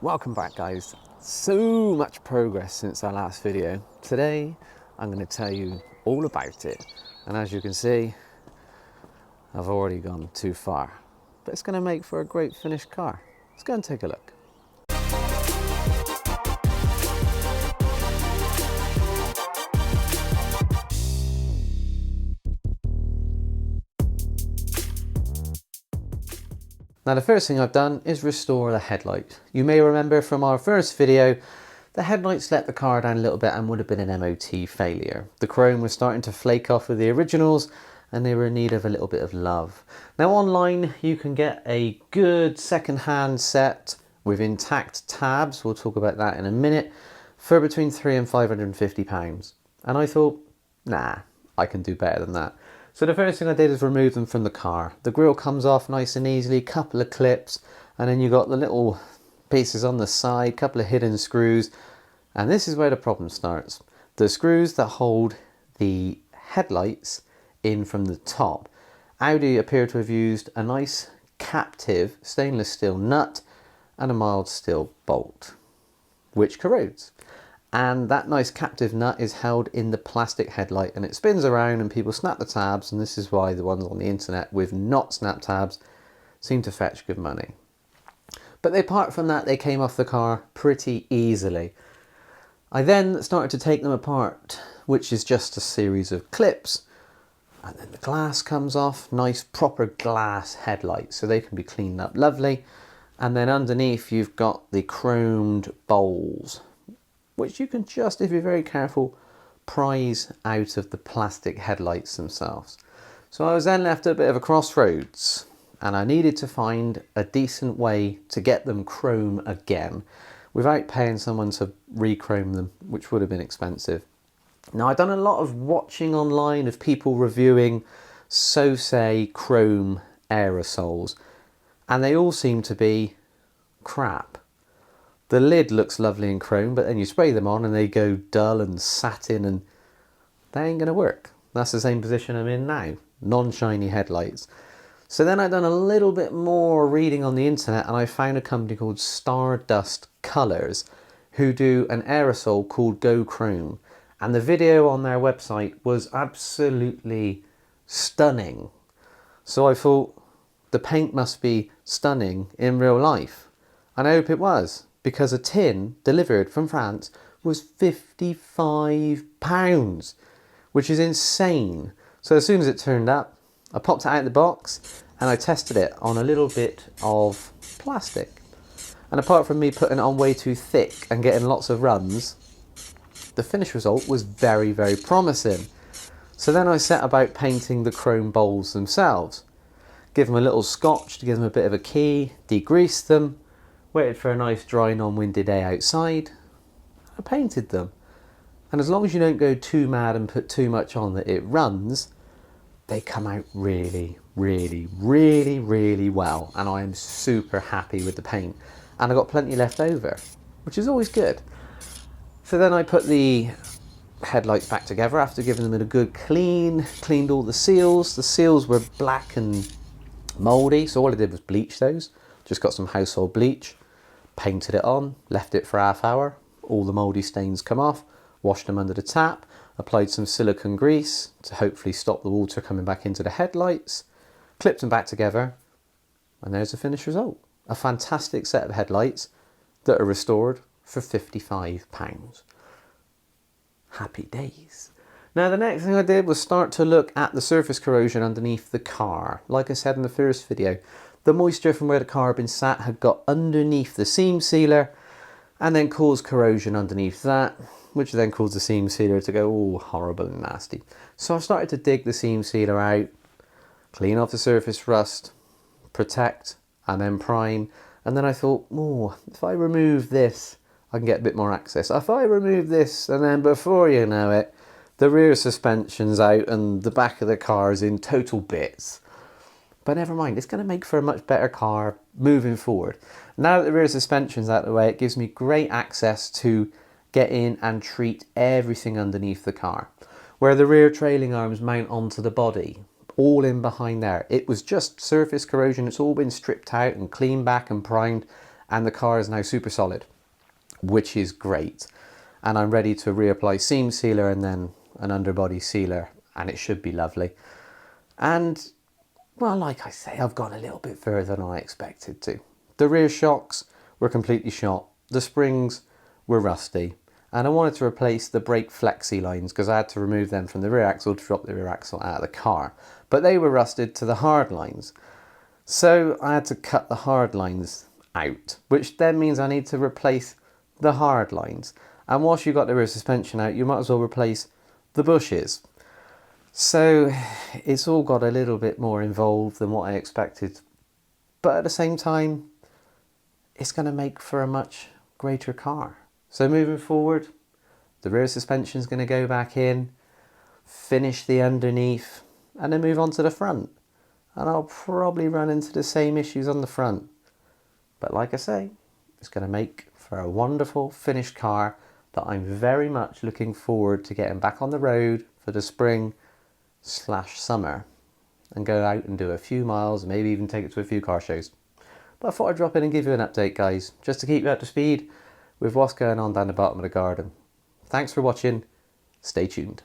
Welcome back, guys. So much progress since our last video. Today I'm going to tell you all about it, and as you can see, I've already gone too far, but it's going to make for a great finished car. Let's go and take a look. Now the first thing I've done is restore the headlight. You may remember from our first video, the headlights let the car down a little bit and would have been an MOT failure. The chrome was starting to flake off with the originals and they were in need of a little bit of love. Now online you can get a good second-hand set with intact tabs, we'll talk about that in a minute, for between £300 and £550. And I thought, nah, I can do better than that. So the first thing I did is remove them from the car. The grille comes off nice and easily, couple of clips, and then you got the little pieces on the side, couple of hidden screws, and this is where the problem starts. The screws that hold the headlights in from the top. Audi appear to have used a nice captive stainless steel nut and a mild steel bolt, which corrodes. And that nice captive nut is held in the plastic headlight and it spins around and people snap the tabs, and this is why the ones on the internet with not snap tabs seem to fetch good money. But apart from that, they came off the car pretty easily. I then started to take them apart, which is just a series of clips, and then the glass comes off, nice proper glass headlights, so they can be cleaned up lovely. And then underneath you've got the chromed bowls, which you can just, if you're very careful, prise out of the plastic headlights themselves. So I was then left at a bit of a crossroads and I needed to find a decent way to get them chrome again without paying someone to re-chrome them, which would have been expensive. Now I've done a lot of watching online of people reviewing so-say chrome aerosols, and they all seem to be crap. The lid looks lovely in chrome, but then you spray them on and they go dull and satin and they ain't going to work. That's the same position I'm in now, non-shiny headlights. So then I've done a little bit more reading on the internet and I found a company called Stardust Colours who do an aerosol called Go Chrome. And the video on their website was absolutely stunning. So I thought the paint must be stunning in real life. And I hope it was, because a tin delivered from France was £55, which is insane. So as soon as it turned up, I popped it out of the box and I tested it on a little bit of plastic. And apart from me putting it on way too thick and getting lots of runs, the finished result was very, very promising. So then I set about painting the chrome bowls themselves. Give them a little scotch to give them a bit of a key, degreased them, waited for a nice dry non-windy day outside. I painted them. And as long as you don't go too mad and put too much on that it runs, they come out really, really, really, really well. And I am super happy with the paint. And I got plenty left over, which is always good. So then I put the headlights back together after giving them a good clean, cleaned all the seals. The seals were black and mouldy, so all I did was bleach those. Just got some household bleach, painted it on, left it for half hour, all the mouldy stains come off, washed them under the tap, applied some silicone grease to hopefully stop the water coming back into the headlights, clipped them back together, and there's the finished result. A fantastic set of headlights that are restored for £55. Happy days. Now the next thing I did was start to look at the surface corrosion underneath the car. Like I said in the first video, the moisture from where the car had been sat had got underneath the seam sealer and then caused corrosion underneath that, which then caused the seam sealer to go all horrible and nasty. So I started to dig the seam sealer out, clean off the surface rust, protect and then prime. And then I thought, oh, if I remove this, I can get a bit more access. If I remove this, and then before you know it, the rear suspension's out and the back of the car is in total bits. But never mind, it's going to make for a much better car moving forward. Now that the rear suspension's out of the way, it gives me great access to get in and treat everything underneath the car. Where the rear trailing arms mount onto the body, all in behind there. It was just surface corrosion, it's all been stripped out and cleaned back and primed, and the car is now super solid, which is great. And I'm ready to reapply seam sealer and then an underbody sealer, and it should be lovely. And well, like I say, I've gone a little bit further than I expected to. The rear shocks were completely shot, the springs were rusty, and I wanted to replace the brake flexi lines because I had to remove them from the rear axle to drop the rear axle out of the car. But they were rusted to the hard lines. So I had to cut the hard lines out, which then means I need to replace the hard lines. And whilst you've got the rear suspension out, you might as well replace the bushes. So it's all got a little bit more involved than what I expected. But at the same time, it's going to make for a much greater car. So moving forward, the rear suspension is going to go back in, finish the underneath, and then move on to the front. And I'll probably run into the same issues on the front. But like I say, it's going to make for a wonderful finished car that I'm very much looking forward to getting back on the road for the spring/summer and go out and do a few miles, maybe even take it to a few car shows. But I thought I'd drop in and give you an update, guys, just to keep you up to speed with what's going on down the bottom of the garden. Thanks for watching. Stay tuned.